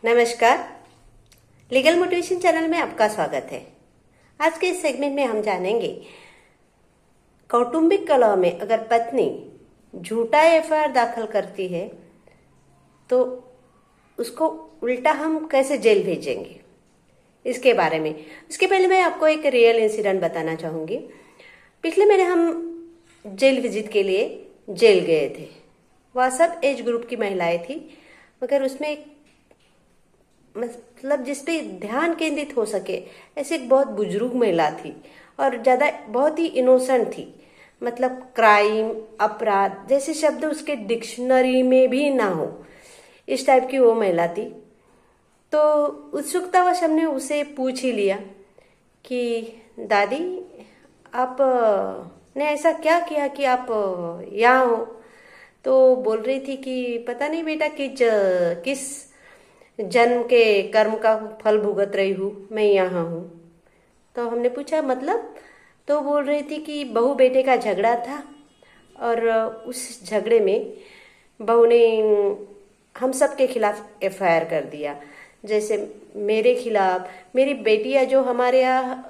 नमस्कार। Legal motivation channel में आपका स्वागत है। आज के इस सेगमेंट में हम जानेंगे कौटुंबिक कलह में अगर पत्नी झूठा एफआईआर दाखिल करती है तो उसको उल्टा हम कैसे जेल भेजेंगे, इसके बारे में। उसके पहले मैं आपको एक रियल इंसिडेंट बताना चाहूँगी। पिछले महीने हम जेल विजिट के लिए जेल गए थे। वह सब एज ग्रुप की महिलाएं थी, मगर उसमें एक मतलब जिस पे ध्यान केंद्रित हो सके ऐसी एक बहुत बुजुर्ग महिला थी और ज़्यादा बहुत ही इनोसेंट थी। मतलब क्राइम, अपराध जैसे शब्द उसके डिक्शनरी में भी ना हो, इस टाइप की वो महिला थी। तो उत्सुकतावश हमने उसे पूछ ही लिया कि दादी, आप ने ऐसा क्या किया कि आप यहाँ हो। तो बोल रही थी कि पता नहीं बेटा किस जन्म के कर्म का फल भुगत रही हूँ, मैं यहाँ हूँ। तो हमने पूछा मतलब? तो बोल रही थी कि बहू बेटे का झगड़ा था और उस झगड़े में बहू ने हम सब के खिलाफ एफआईआर कर दिया। जैसे मेरे खिलाफ, मेरी बेटियां जो हमारे यहाँ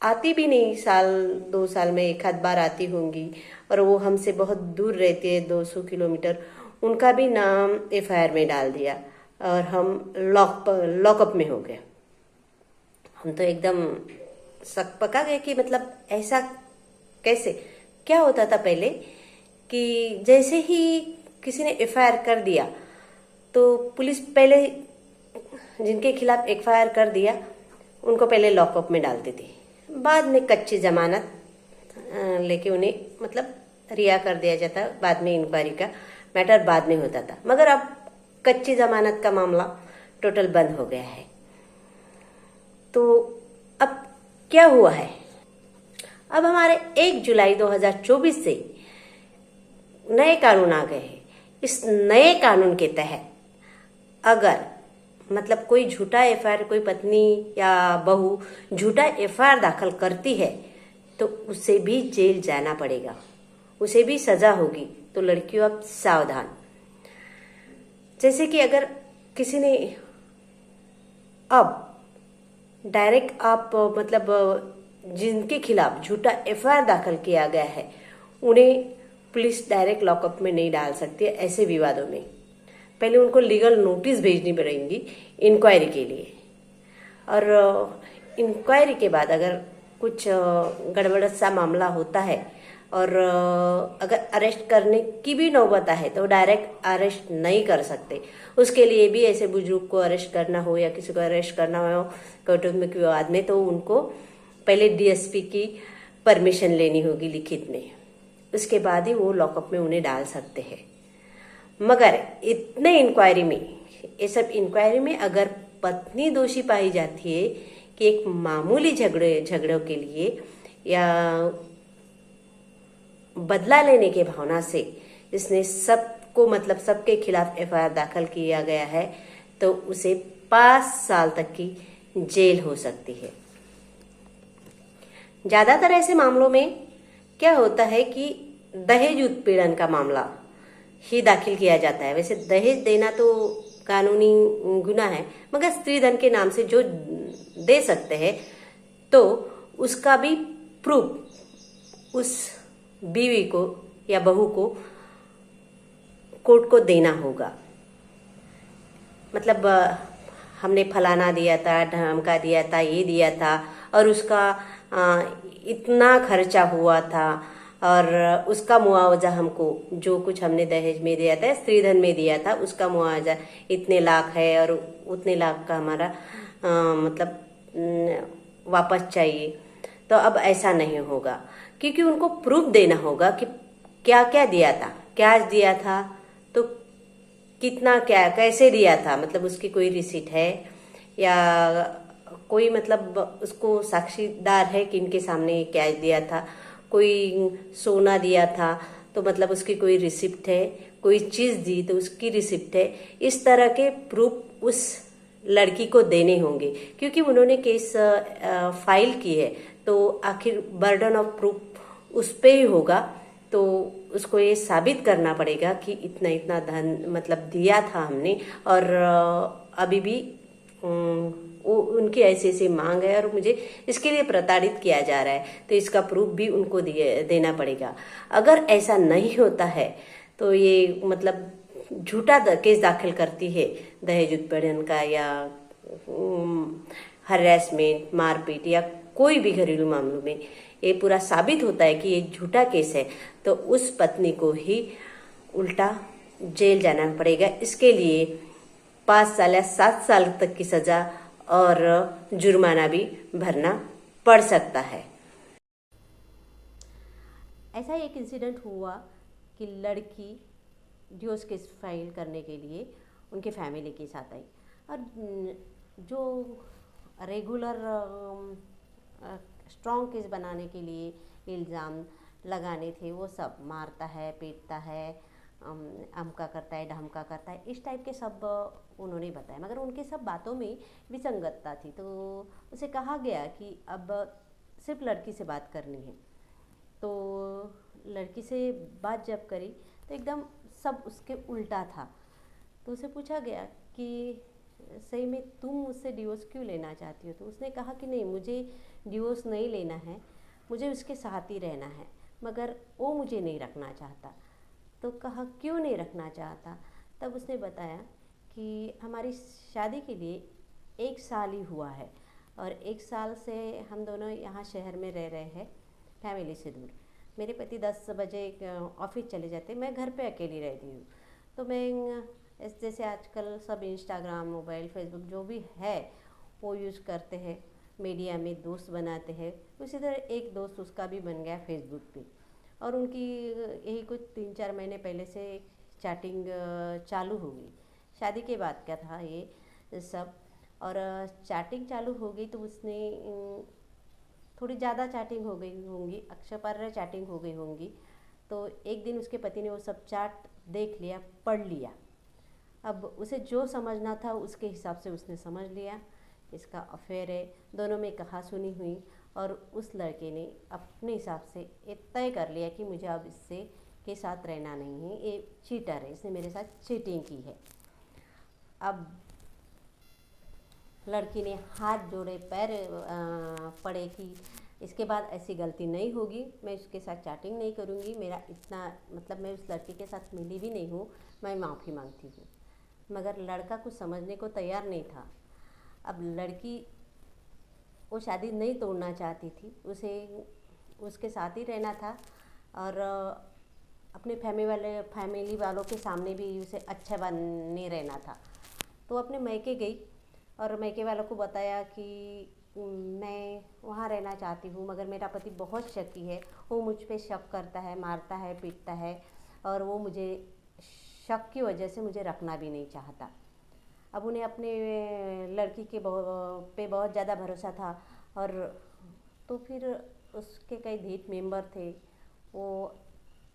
आती भी नहीं, साल 2 साल में एक आध बार आती होंगी और वो हमसे बहुत दूर रहती है 200 किलोमीटर, उनका भी नाम एफआईआर में डाल दिया और हम लॉकअप में हो गए। हम तो एकदम सक पका गए कि मतलब ऐसा कैसे। क्या होता था पहले कि जैसे ही किसी ने एफआईआर कर दिया तो पुलिस पहले जिनके खिलाफ एफआईआर कर दिया उनको पहले लॉकअप में डालती थी, बाद में कच्ची जमानत लेके उन्हें मतलब रिहा कर दिया जाता। बाद में इंक्वायरी का मैटर बाद में होता था, मगर अब कच्ची जमानत का मामला टोटल बंद हो गया है। तो अब क्या हुआ है, अब हमारे 1 जुलाई 2024 से नए कानून आ गए हैं। इस नए कानून के तहत अगर मतलब कोई झूठा एफआईआर, कोई पत्नी या बहू झूठा एफआईआर दाखिल करती है तो उसे भी जेल जाना पड़ेगा, उसे भी सजा होगी। तो लड़कियों अब सावधान। जैसे कि अगर किसी ने अब डायरेक्ट आप मतलब जिनके खिलाफ झूठा एफआईआर दाखिल किया गया है उन्हें पुलिस डायरेक्ट लॉकअप में नहीं डाल सकती है। ऐसे विवादों में पहले उनको लीगल नोटिस भेजनी पड़ेगी इंक्वायरी के लिए, और इंक्वायरी के बाद अगर कुछ गड़बड़ सा मामला होता है और अगर अरेस्ट करने की भी नौबत है तो डायरेक्ट अरेस्ट नहीं कर सकते। उसके लिए भी ऐसे बुजुर्ग को अरेस्ट करना हो या किसी को अरेस्ट करना हो कौटुंबिक विवाद में, तो उनको पहले डीएसपी की परमिशन लेनी होगी लिखित में, उसके बाद ही वो लॉकअप में उन्हें डाल सकते हैं। मगर इतने इंक्वायरी में, ये सब इंक्वायरी में अगर पत्नी दोषी पाई जाती है कि एक मामूली झगड़ों के लिए या बदला लेने के भावना से इसने सबको मतलब सबके खिलाफ एफआईआर दाखिल किया गया है, तो उसे 5 साल तक की जेल हो सकती है। ज्यादातर ऐसे मामलों में क्या होता है कि दहेज उत्पीड़न का मामला ही दाखिल किया जाता है। वैसे दहेज देना तो कानूनी गुनाह है, मगर स्त्री धन के नाम से जो दे सकते हैं तो उसका भी प्रूफ उस बीवी को या बहू को कोर्ट को देना होगा। मतलब हमने फलाना दिया था, ढमका दिया था, ये दिया था और उसका इतना खर्चा हुआ था और उसका मुआवजा हमको जो कुछ हमने दहेज में दिया था, स्त्री धन में दिया था, उसका मुआवजा इतने लाख है और उतने लाख का हमारा मतलब वापस चाहिए। तो अब ऐसा नहीं होगा, क्योंकि उनको प्रूफ देना होगा कि क्या क्या दिया था, कैश दिया था तो कितना, क्या कैसे दिया था, मतलब उसकी कोई रिसीट है या कोई मतलब उसको साक्षीदार है कि इनके सामने ये कैश दिया था, कोई सोना दिया था तो मतलब उसकी कोई रिसिप्ट है, कोई चीज़ दी तो उसकी रिसिप्ट है। इस तरह के प्रूफ उस लड़की को देने होंगे, क्योंकि उन्होंने केस फाइल की है तो आखिर बर्डन ऑफ प्रूफ उस पे ही होगा। तो उसको ये साबित करना पड़ेगा कि इतना इतना धन मतलब दिया था हमने, और अभी भी वो उनकी ऐसी ऐसी मांग है और मुझे इसके लिए प्रताड़ित किया जा रहा है, तो इसका प्रूफ भी उनको देना पड़ेगा। अगर ऐसा नहीं होता है तो ये मतलब झूठा केस दाखिल करती है दहेज उत्पीड़न का, या हरेसमेंट, मारपीट या कोई भी घरेलू मामलों में ये पूरा साबित होता है कि ये झूठा केस है, तो उस पत्नी को ही उल्टा जेल जाना पड़ेगा। इसके लिए 5 साल या 7 साल तक की सजा और जुर्माना भी भरना पड़ सकता है। ऐसा एक इंसिडेंट हुआ कि लड़की डिवोर्स केस फाइल करने के लिए उनके फैमिली के साथ आई, और जो रेगुलर स्ट्रॉन्ग केस बनाने के लिए इल्ज़ाम लगाने थे वो सब, मारता है, पीटता है, अमका करता है, ढमका करता है, इस टाइप के सब उन्होंने बताया। मगर उनके सब बातों में विसंगतता थी, तो उसे कहा गया कि अब सिर्फ लड़की से बात करनी है। तो लड़की से बात जब करी तो एकदम सब उसके उल्टा था। तो उसे पूछा गया कि सही में तुम मुझसे डिवोर्स क्यों लेना चाहती हो? तो उसने कहा कि नहीं, मुझे डिवोर्स नहीं लेना है, मुझे उसके साथ ही रहना है, मगर वो मुझे नहीं रखना चाहता। तो कहा क्यों नहीं रखना चाहता? तब उसने बताया कि हमारी शादी के लिए 1 साल ही हुआ है, और 1 साल से हम दोनों यहाँ शहर में रह रहे हैं, फैमिली से दूर। मेरे पति 10 बजे ऑफिस चले जाते, मैं घर पे अकेली रहती हूँ। तो मैं जैसे आजकल सब इंस्टाग्राम, मोबाइल, फेसबुक जो भी है वो यूज़ करते हैं, मीडिया में दोस्त बनाते हैं, उसी तरह एक दोस्त उसका भी बन गया फेसबुक पे, और उनकी यही कुछ 3-4 महीने पहले से चैटिंग चालू हो गई। शादी के बाद क्या था ये सब, और चैटिंग चालू हो गई तो उसने थोड़ी ज़्यादा चैटिंग हो गई होंगी, अक्षरपार चैटिंग हो गई होंगी। तो एक दिन उसके पति ने वो सब चैट देख लिया, पढ़ लिया। अब उसे जो समझना था उसके हिसाब से उसने समझ लिया, इसका अफेयर है, दोनों में कहा सुनी हुई, और उस लड़के ने अपने हिसाब से ये तय कर लिया कि मुझे अब इससे के साथ रहना नहीं है, ये चीटर है, इसने मेरे साथ चीटिंग की है। अब लड़की ने हाथ जोड़े, पैर पड़े कि इसके बाद ऐसी गलती नहीं होगी, मैं उसके साथ चैटिंग नहीं करूँगी, मेरा इतना मतलब मैं उस लड़के के साथ मिली भी नहीं हूँ, मैं माफ़ी मांगती हूँ। मगर लड़का कुछ समझने को तैयार नहीं था। अब लड़की वो शादी नहीं तोड़ना चाहती थी, उसे उसके साथ ही रहना था, और अपने फैमिली वालों के सामने भी उसे अच्छा बने रहना था। तो अपने मैके गई और मैके वालों को बताया कि मैं वहाँ रहना चाहती हूँ, मगर मेरा पति बहुत शकी है, वो मुझ पे शक करता है, मारता है, पीटता है, और वो मुझे शक की वजह से मुझे रखना भी नहीं चाहता। अब उन्हें अपने लड़की के पे बहुत ज़्यादा भरोसा था, और तो फिर उसके कई ढीठ मेंबर थे, वो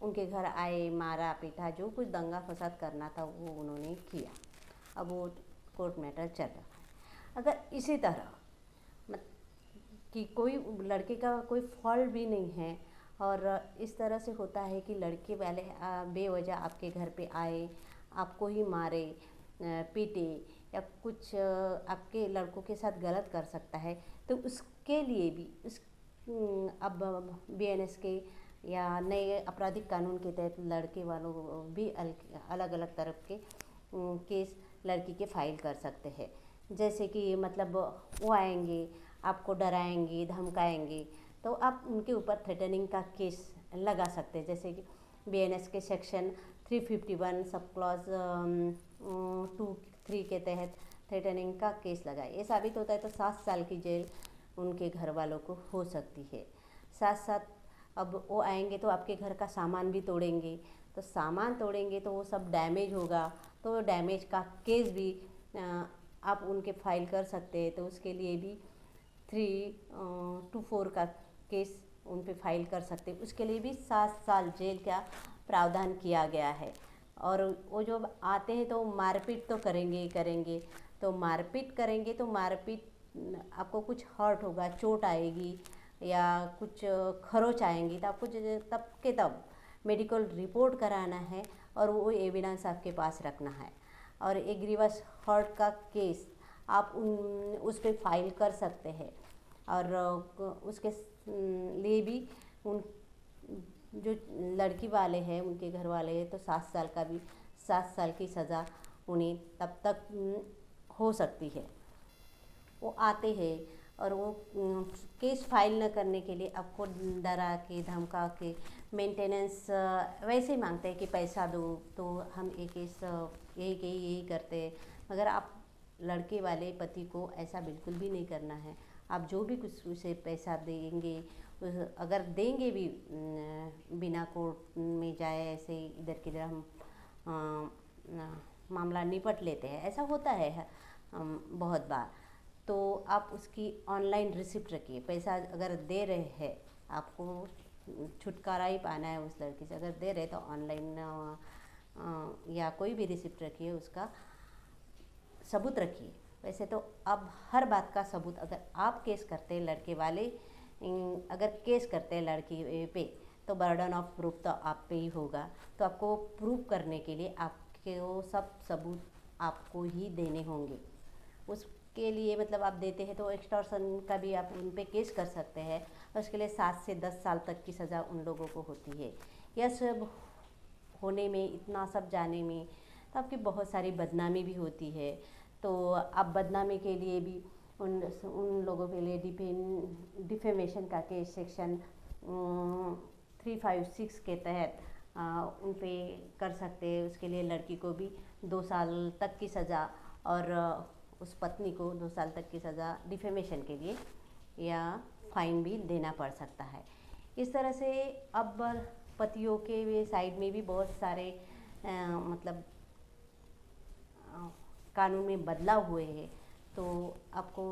उनके घर आए, मारा पीटा, जो कुछ दंगा फसाद करना था वो उन्होंने किया। अब वो कोर्ट मैटर चल रहा है। अगर इसी तरह कि कोई लड़के का कोई फॉल्ट भी नहीं है, और इस तरह से होता है कि लड़के वाले बेवजह आपके घर पे आए, आपको ही मारे, पीटे, या कुछ आपके लड़कों के साथ गलत कर सकता है, तो उसके लिए भी अब BNS के या नए आपराधिक कानून के तहत लड़के वालों भी अलग अलग तरह के केस लड़की के फाइल कर सकते हैं। जैसे कि मतलब वो आएंगे, आपको डराएंगे, धमकाएंगे, तो आप उनके ऊपर थ्रेटनिंग का केस लगा सकते हैं। जैसे कि BNS के सेक्शन 351 सब क्लॉज 2-3 के तहत थ्रेटनिंग का केस लगाए। ये साबित होता है तो 7 साल की जेल उनके घर वालों को हो सकती है। साथ साथ अब वो आएंगे तो आपके घर का सामान भी तोड़ेंगे, तो सामान तोड़ेंगे तो वो सब डैमेज होगा, तो डैमेज का केस भी आप उनके फाइल कर सकते हैं। तो उसके लिए भी 3-4 का केस उन पे फाइल कर सकते हैं। उसके लिए भी 7 साल जेल का प्रावधान किया गया है। और वो जो आते हैं तो मारपीट तो करेंगे ही करेंगे, तो मारपीट करेंगे तो मारपीट आपको कुछ हर्ट होगा, चोट आएगी या कुछ खरोच आएंगी, तो आपको तब के तब मेडिकल रिपोर्ट कराना है और वो एविडेंस आपके पास रखना है। और एक ग्रीवस हर्ट का केस आप उस पर फाइल कर सकते हैं। और उसके लिए भी उन जो लड़की वाले हैं उनके घर वाले हैं तो 7 साल की सज़ा उन्हें तब तक हो सकती है। वो आते हैं और वो केस फाइल न करने के लिए आपको डरा के धमका के मेंटेनेंस वैसे ही मांगते हैं कि पैसा दो, तो हम ये केस यही करते हैं। मगर आप लड़के वाले पति को ऐसा बिल्कुल भी नहीं करना है। आप जो भी कुछ उसे पैसा देंगे, अगर देंगे भी बिना कोर्ट में जाए, ऐसे इधर किधर हम मामला निपट लेते हैं, ऐसा होता है बहुत बार। तो आप उसकी ऑनलाइन रिसिप्ट रखिए। पैसा अगर दे रहे हैं, आपको छुटकारा ही पाना है उस लड़की से, अगर दे रहे तो ऑनलाइन या कोई भी रिसिप्ट रखिए, उसका सबूत रखिए। वैसे तो अब हर बात का सबूत, अगर आप केस करते हैं लड़के वाले, अगर केस करते हैं लड़की पे, तो बर्डन ऑफ प्रूफ तो आप पे ही होगा। तो आपको प्रूफ करने के लिए आपके वो सब सबूत आपको ही देने होंगे। उसके लिए मतलब आप देते हैं तो एक्सटॉर्शन का भी आप उन पे केस कर सकते हैं और उसके लिए 7 से 10 साल तक की सज़ा उन लोगों को होती है। यह सब होने में, इतना सब जाने में, तो आपकी बहुत सारी बदनामी भी होती है। तो आप बदनामी के लिए भी उन लोगों के लिए डिफेमेशन का केस सेक्शन 356 के तहत उन पे कर सकते हैं। उसके लिए लड़की को भी 2 साल तक की सज़ा और उस पत्नी को 2 साल तक की सज़ा डिफेमेशन के लिए या फाइन भी देना पड़ सकता है। इस तरह से अब पतियों के साइड में भी बहुत सारे मतलब कानून में बदलाव हुए हैं। तो आपको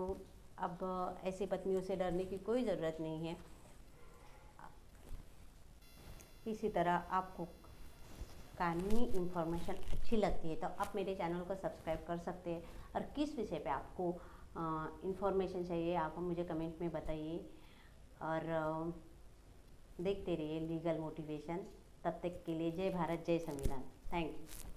अब ऐसी पत्नियों से डरने की कोई ज़रूरत नहीं है। इसी तरह आपको कानूनी इन्फॉर्मेशन अच्छी लगती है तो आप मेरे चैनल को सब्सक्राइब कर सकते हैं। और किस विषय पे आपको इन्फॉर्मेशन चाहिए आप मुझे कमेंट में बताइए। और देखते रहिए लीगल मोटिवेशन। तब तक के लिए जय भारत, जय संविधान। Thank you.